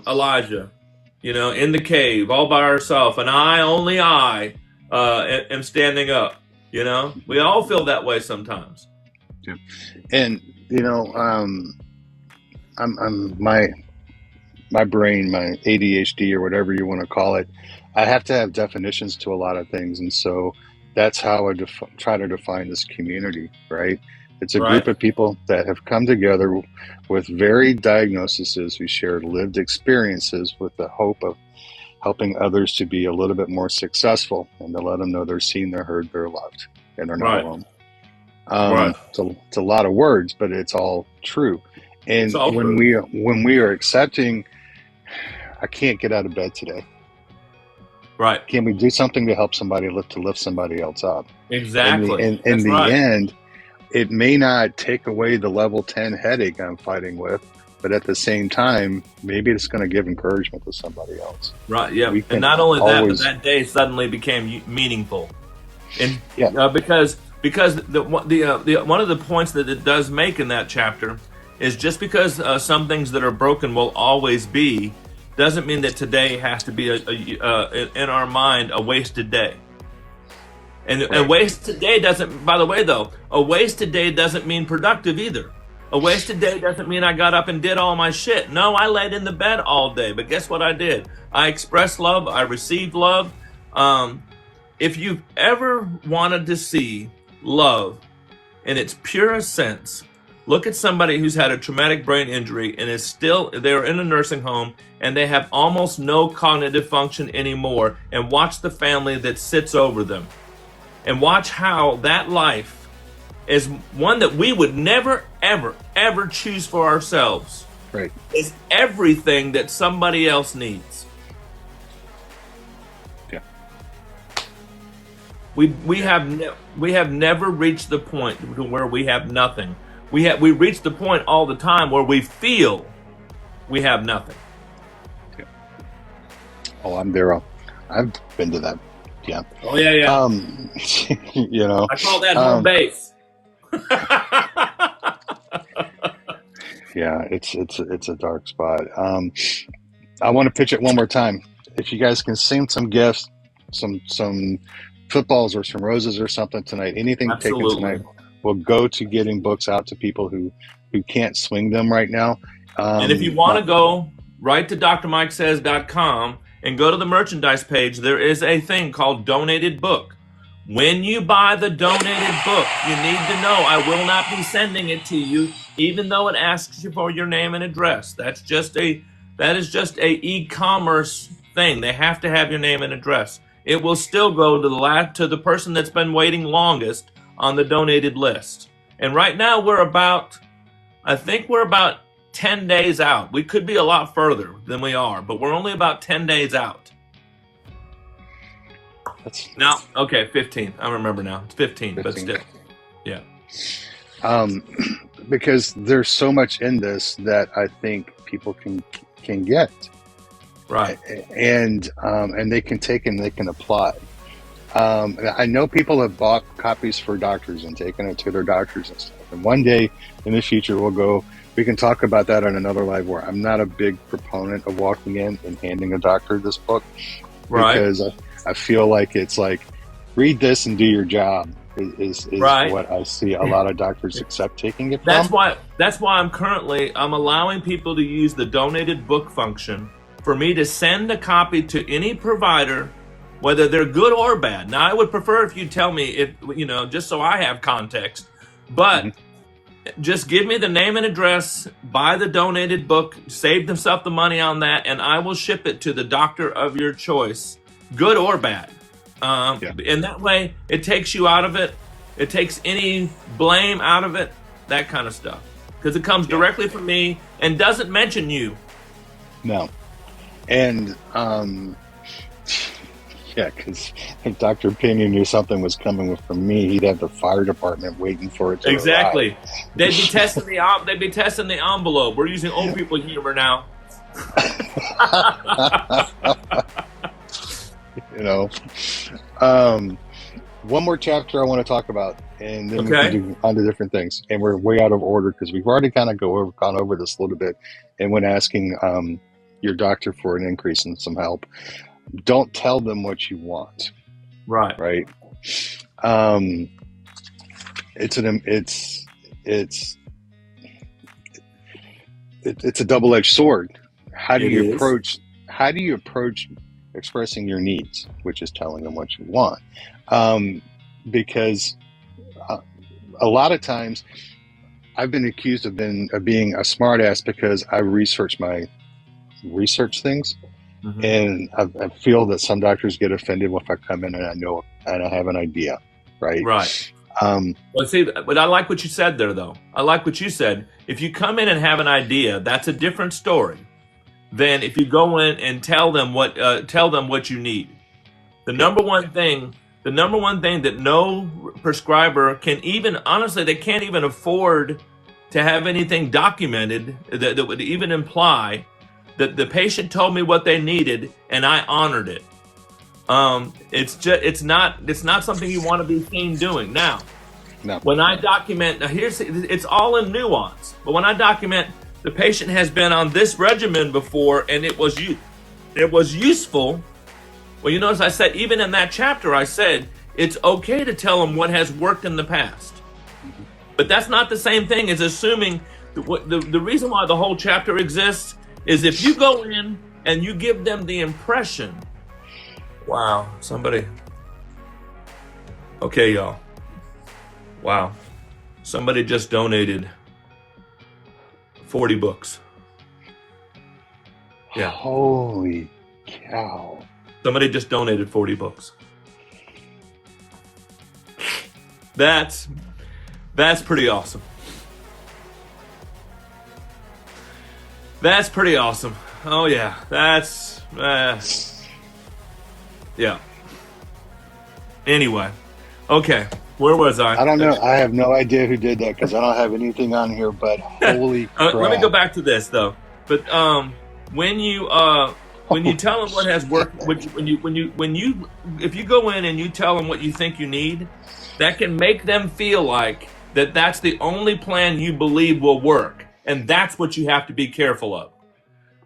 Elijah, in the cave all by ourselves, and only I am standing up. We all feel that way sometimes. Yeah. And I'm my brain, my ADHD or whatever you want to call it, I have to have definitions to a lot of things. And so that's how I try to define this community, right? It's a group of people that have come together with varied diagnoses who share lived experiences with the hope of helping others to be a little bit more successful and to let them know they're seen, they're heard, they're loved, and they're not alone. It's a lot of words, but it's all true. And when we are accepting, I can't get out of bed today. Right. Can we do something to help somebody to lift somebody else up? Exactly. In the end, it may not take away the level 10 headache I'm fighting with, but at the same time, maybe it's going to give encouragement to somebody else. Right. Yeah. And not only that, but that day suddenly became meaningful. And because the one of the points that it does make in that chapter is just because some things that are broken will always be, doesn't mean that today has to be in our mind a wasted day. And a wasted day doesn't, by the way though, a wasted day doesn't mean productive either. A wasted day doesn't mean I got up and did all my shit. No, I laid in the bed all day, but guess what I did? I expressed love, I received love. If you've ever wanted to see love in its purest sense. Look at somebody who's had a traumatic brain injury and they're in a nursing home and they have almost no cognitive function anymore, and watch the family that sits over them. And watch how that life is one that we would never, ever, ever choose for ourselves. Right. Is everything that somebody else needs. Yeah. We have never reached the point to where we have nothing. We reach the point all the time where we feel we have nothing. Yeah. Oh, I'm there. I've been to that. Yeah. Oh yeah. You know, I call that home base. Yeah, it's a dark spot. I want to pitch it one more time. If you guys can send some gifts, some footballs or some roses or something tonight, anything taken tonight will go to getting books out to people who can't swing them right now. And if you want to go right to drmikesays.com and go to the merchandise page, there is a thing called Donated Book. When you buy the donated book, you need to know I will not be sending it to you, even though it asks you for your name and address. That is just a e-commerce thing. They have to have your name and address. It will still go to the person that's been waiting longest on the donated list. And right now I think we're about 10 days out. We could be a lot further than we are, but we're only about 10 days out. No, okay, 15. I remember now. It's 15. But still, yeah. Because there's so much in this that I think people can get, right, and they can take and they can apply. I know people have bought copies for doctors and taken it to their doctors and stuff. And one day in the future, we can talk about that on another live where I'm not a big proponent of walking in and handing a doctor this book, right? Because I feel like it's like, read this and do your job is right. What I see a lot of doctors accept taking it from. That's why I'm allowing people to use the donated book function for me to send a copy to any provider, whether they're good or bad. Now, I would prefer if you tell me, just so I have context, but just give me the name and address, buy the donated book, save yourself the money on that, and I will ship it to the doctor of your choice, good or bad. And that way, it takes you out of it. It takes any blame out of it, that kind of stuff. Because it comes directly from me and doesn't mention you. No. And, because if Dr. Pena knew something was coming from me, he'd have the fire department waiting for it to Exactly. arrive. They'd be testing the envelope. We're using old people humor now. One more chapter I want to talk about, and then we can do on to different things. And we're way out of order because we've already kind of gone over this a little bit. And when asking your doctor for an increase in some help, don't tell them what you want. Right. It's a double-edged sword. How do you approach expressing your needs, which is telling them what you want? Because a lot of times I've been accused of being a smartass because I research things. Mm-hmm. And I feel that some doctors get offended if I come in and I know and I have an idea, right? Right. Well, see, but I like what you said there, though. I like what you said. If you come in and have an idea, that's a different story than if you go in and tell them what you need. The number one thing that no prescriber can even, honestly, they can't even afford to have anything documented that would even imply that the patient told me what they needed and I honored it. It's not something you want to be seen doing. Now, when I document, it's all in nuance. But when I document, the patient has been on this regimen before and it was useful. Well, you notice I said, even in that chapter, I said it's okay to tell them what has worked in the past. But that's not the same thing as assuming the reason why the whole chapter exists is if you go in and you give them the impression, wow, somebody. Okay, y'all. Wow. Somebody just donated 40 books. Yeah. Holy cow. Somebody just donated 40 books. That's pretty awesome. That's pretty awesome. Oh yeah, that's yeah. Anyway, okay, where was I? I don't know. I have no idea who did that because I don't have anything on here. But holy crap! Let me go back to this though. But when you tell them what has worked, if you go in and you tell them what you think you need, that can make them feel like that's the only plan you believe will work, and that's what you have to be careful of.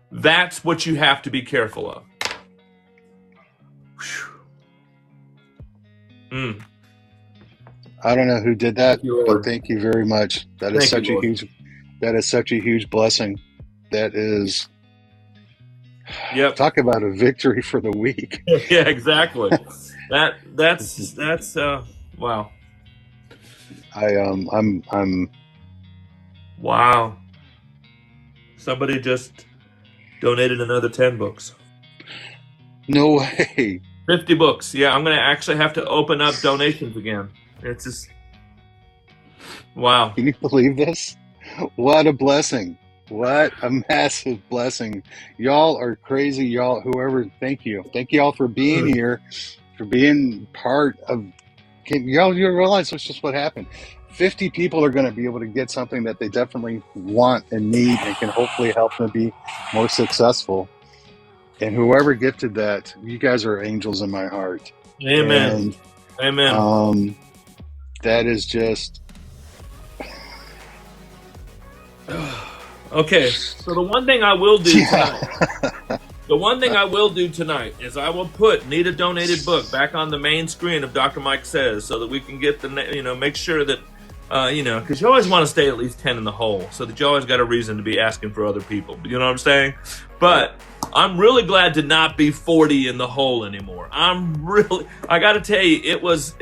That's what you have to be careful of. Mm. I don't know who did that, You, but thank you very much. That is such a huge blessing. That is, yep. Talk about a victory for the week. Yeah, exactly. That's wow. I'm Wow. Somebody just donated another 10 books. No way. 50 books. Yeah, I'm going to actually have to open up donations again. It's just, wow. Can you believe this? What a blessing. What a massive blessing. Y'all are crazy. Y'all, whoever, thank you. Thank you all for being here, for being part of, y'all, you realize that's just what happened. 50 people are going to be able to get something that they definitely want and need and can hopefully help them be more successful. And whoever gifted that, you guys are angels in my heart. Amen. And, amen. That is just... Okay, so the one thing I will do tonight, is I will put Need a Donated Book back on the main screen of Dr. Mike Says, so that we can get make sure that, because you always want to stay at least 10 in the hole, so that you always got a reason to be asking for other people. You know what I'm saying? But I'm really glad to not be 40 in the hole anymore. I got to tell you, it was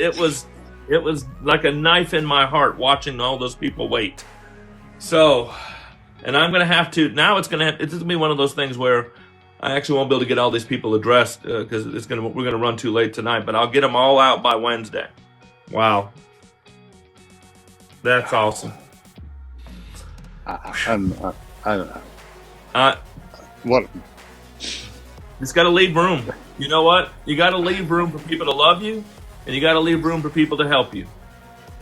like a knife in my heart watching all those people wait. So, and I'm going to have to, now it's going to be one of those things where I actually won't be able to get all these people addressed because we're going to run too late tonight, but I'll get them all out by Wednesday. Wow. That's awesome. I don't know. What? Just got to leave room. You know what? You got to leave room for people to love you, and you got to leave room for people to help you.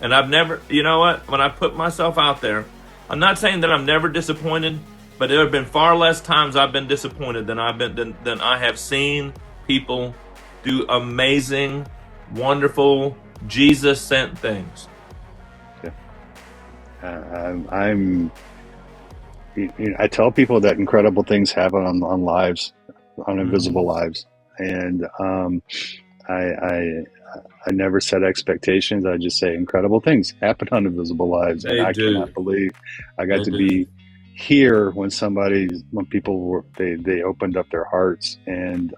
And I've never, you know what? When I put myself out there, I'm not saying that I'm never disappointed, but there have been far less times I've been disappointed than I have seen people do amazing, wonderful, Jesus-sent things. I tell people that incredible things happen on lives, on invisible lives, and I never set expectations. I just say incredible things happen on invisible lives, and I cannot believe I got to be here when people they opened up their hearts and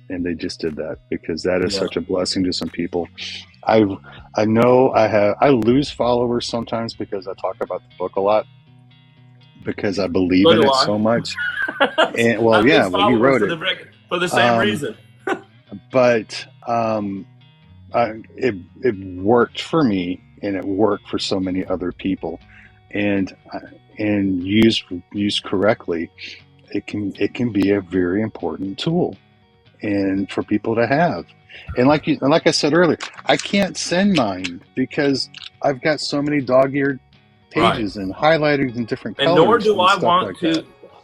they just did that, because that is such a blessing to some people. I lose followers sometimes because I talk about the book a lot, because I believe in it so much. And you wrote it for the same reason. But it worked for me, and it worked for so many other people, and used correctly, it can be a very important tool, and for people to have. And like I said earlier, I can't send mine because I've got so many dog-eared pages and highlighters in different colors. And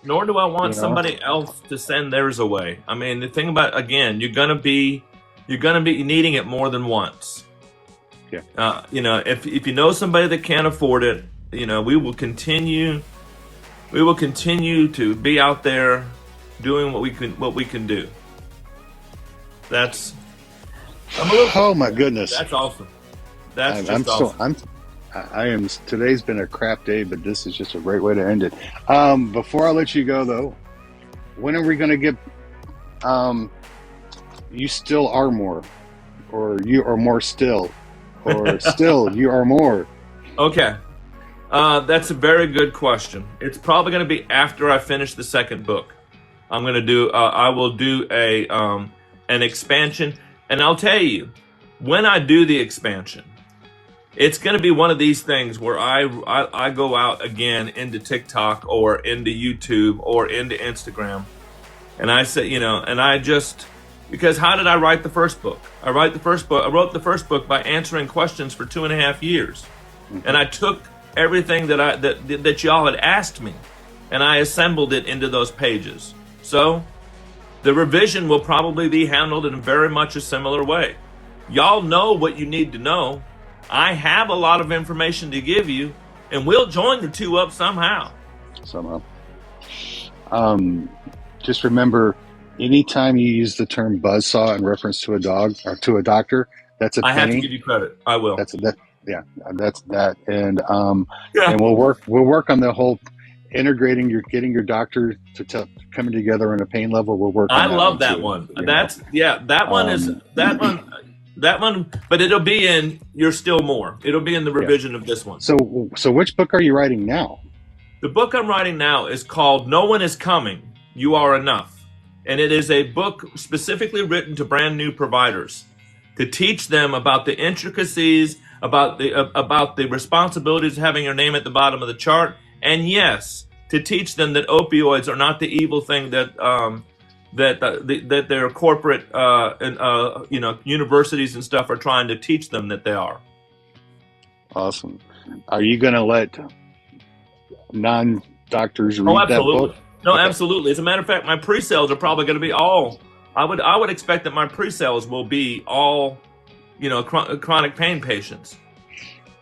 nor do I want somebody else to send theirs away. I mean, the thing about, again, you're gonna be needing it more than once. Yeah. If you know somebody that can't afford it, we will continue to be out there doing what we can do. Oh my goodness. That's awesome. That's awesome. Today's been a crap day, but this is just a great way to end it. Before I let you go though, when are we going to get, You Still Are More, or You Are More Still? or still you are more? Okay. That's a very good question. It's probably going to be after I finish the second book. I'm going to do. I will do an expansion, and I'll tell you, when I do the expansion, it's going to be one of these things where I go out again into TikTok or into YouTube or into Instagram, and I say, and I just, because how did I write the first book? I wrote the first book by answering questions for 2.5 years, and I took everything that y'all had asked me, and I assembled it into those pages. So the revision will probably be handled in very much a similar way. Y'all know what you need to know. I have a lot of information to give you, and we'll join the two up somehow. Just remember, anytime you use the term buzzsaw in reference to a dog or to a doctor, that's a penny. I have to give you credit. I will. That's that. And Yeah. and we'll work on the whole getting your doctor to coming together on a pain level. We'll work on I that love one that too, one. you know. That one is that one, but it'll be in You're Still More. It'll be in the revision of this one. So which book are you writing now? The book I'm writing now is called No One Is Coming, You Are Enough. And it is a book specifically written to brand new providers to teach them about the intricacies, about the responsibilities of having your name at the bottom of the chart. And yes, to teach them that opioids are not the evil thing that their corporate universities and stuff are trying to teach them that they are. Awesome. Are you going to let non-doctors read that book? No, absolutely. As a matter of fact, my pre-sales are probably going to be all. I would expect that my pre-sales will be all, chronic pain patients.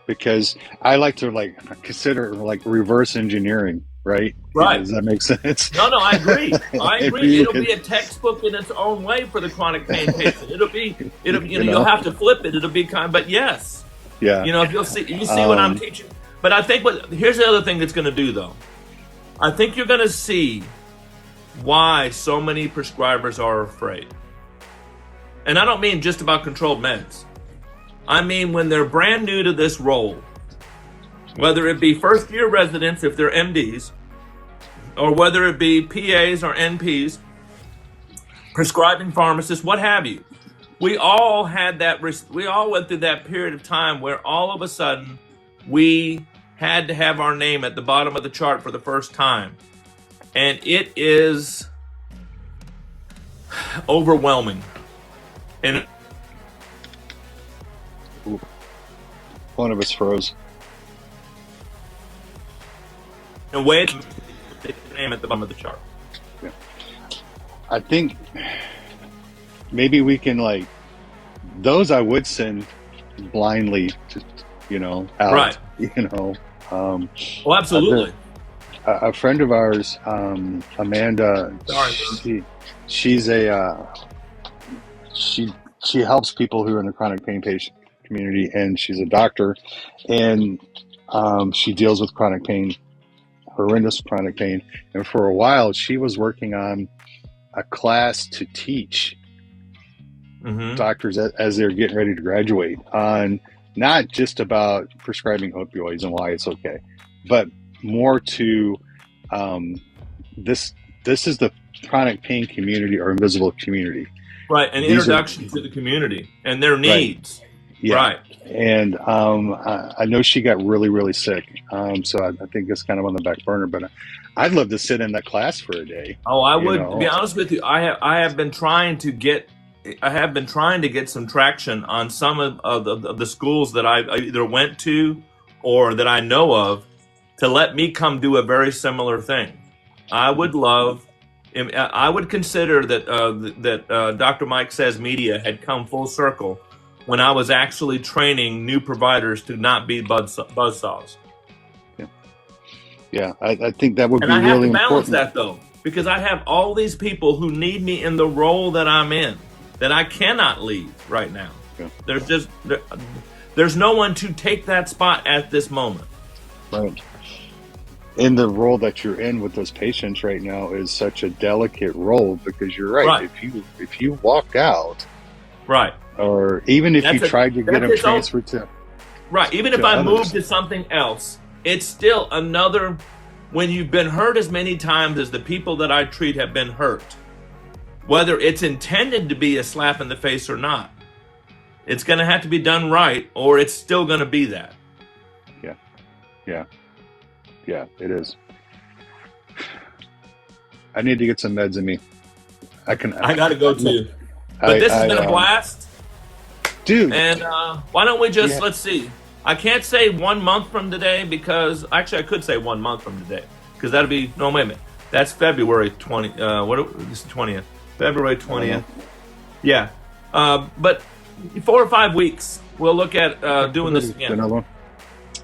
Because I like to consider reverse engineering, right? Right. Does that make sense? No, I agree. It'll be a textbook in its own way for the chronic pain patient. You'll have to flip it. It'll be but yes. Yeah. You see what I'm teaching. But I think here's the other thing that's going to do though. I think you're going to see why so many prescribers are afraid. And I don't mean just about controlled meds. I mean when they're brand new to this role, whether it be first-year residents if they're MDs, or whether it be PAs or NPs, prescribing pharmacists, what have you. We all went through that period of time where all of a sudden we had to have our name at the bottom of the chart for the first time. And it is overwhelming. And one of us froze. in a way, it's name at the bottom of the chart. Yeah. I think maybe we can those I would send blindly to, out. Right. Well, absolutely. A friend of ours, Amanda, she's she helps people who are in the chronic pain patient community, and she's a doctor, and she deals with chronic pain, horrendous chronic pain. And for a while, she was working on a class to teach doctors as they're getting ready to graduate on not just about prescribing opioids and why it's okay, but more to this is the chronic pain community or invisible community. Right, an introduction to the community and their needs. Right. Yeah. Right. And I know she got really, really sick. So I think it's kind of on the back burner, but I'd love to sit in that class for a day. Oh, I would. To be honest with you, I have been trying to get some traction on some of the schools that I either went to or that I know of to let me come do a very similar thing. I would consider that Dr. Mike Says Media had come full circle when I was actually training new providers to not be buzzsaws. Yeah, I think that would be really important. And I have to balance important. that though, because I have all these people who need me in the role that I'm in, that I cannot leave right now. Yeah. There's no one to take that spot at this moment. Right. In the role that you're in with those patients right now is such a delicate role, because you're right. If you walk out, right, Or even if you tried to get them transferred to right. Even if I move to something else, it's still another. When you've been hurt as many times as the people that I treat have been hurt, whether it's intended to be a slap in the face or not, it's going to have to be done right, or it's still going to be that. Yeah, it is. I need to get some meds in me. I got to go too. But this has been a blast. Dude. And why don't we just, let's see. I can't say 1 month from today because, actually I could say 1 month from today. Because that'll be, no, wait a minute. That's February 20, this is 20th. February 20th. Yeah. But 4 or 5 weeks, we'll look at doing this again. Another one?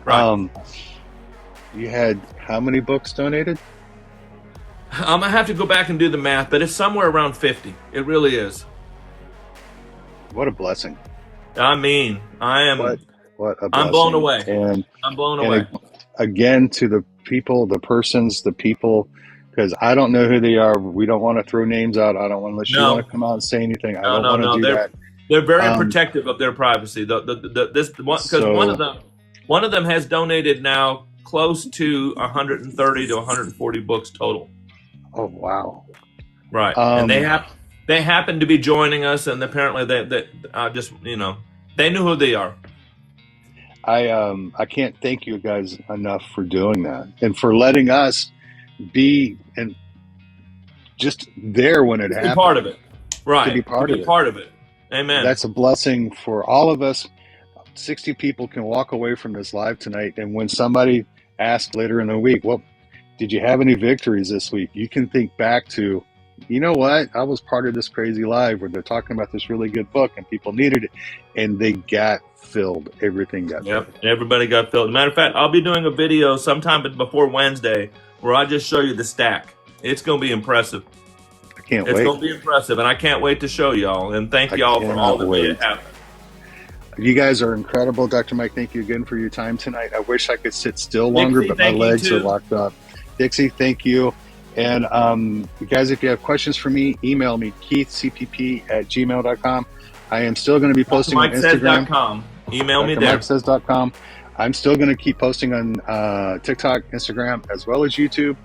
Right. You had how many books donated? I'm going to have to go back and do the math, but it's somewhere around 50. It really is. What a blessing. I mean, I am. What a blessing. I'm blown away. And I'm blown away. Again, to the people, the persons, the people, because I don't know who they are. We don't want to throw names out. I don't want, unless you want to come out and say anything. I don't want to do that. They're very protective of their privacy. One of them has donated now close to 130 to 140 books total. Oh wow! Right, and they happen to be joining us, and apparently they just they knew who they are. I can't thank you guys enough for doing that and for letting us be and just there when it happened. Be part of it, right? To be part of it. Amen. That's a blessing for all of us. 60 people can walk away from this live tonight, and when somebody asks later in the week, well, did you have any victories this week? You can think back to, you know what? I was part of this crazy live where they're talking about this really good book and people needed it, and they got filled. Everything got filled. Everybody got filled. Matter of fact, I'll be doing a video sometime before Wednesday where I just show you the stack. It's going to be impressive. I can't wait. It's going to be impressive, and I can't wait to show y'all. And thank y'all for all that made it happen. You guys are incredible. Dr. Mike, thank you again for your time tonight. I wish I could sit still longer, but my legs are locked up. Dixie, thank you. And guys, if you have questions for me, email me, keithcpp@gmail.com. I am still going to be posting on Instagram. Email me there. MikeSays.com. I'm still going to keep posting on TikTok, Instagram, as well as YouTube.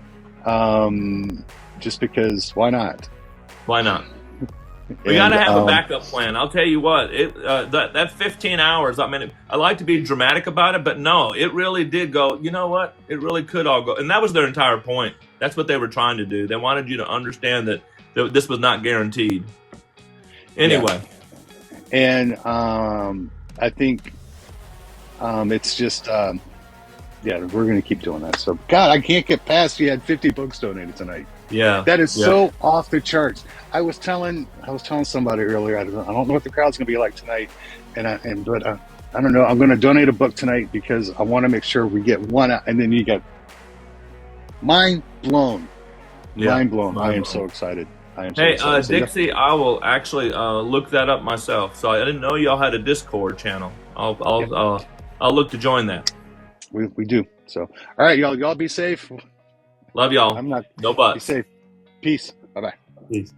Just because, why not? Why not? We got to have a backup plan. I'll tell you what, that 15 hours, I mean, I like to be dramatic about it, but no, it really did go, you know what? It really could all go. And that was their entire point. That's what they were trying to do. They wanted you to understand that this was not guaranteed. Anyway. Yeah. And I think it's just, we're going to keep doing that. So, God, I can't get past you had 50 books donated tonight. Yeah, that is so off the charts. I was telling somebody earlier. I don't know what the crowd's going to be like tonight, but I don't know. I'm going to donate a book tonight because I want to make sure we get one out, and then you get mind blown. Mind blown. I am so excited. Hey, Dixie, I will actually look that up myself. So I didn't know y'all had a Discord channel. I'll look to join that. We do. So, all right, y'all be safe. Love y'all. I'm not. No buts. Be safe. Peace. Bye-bye. Peace.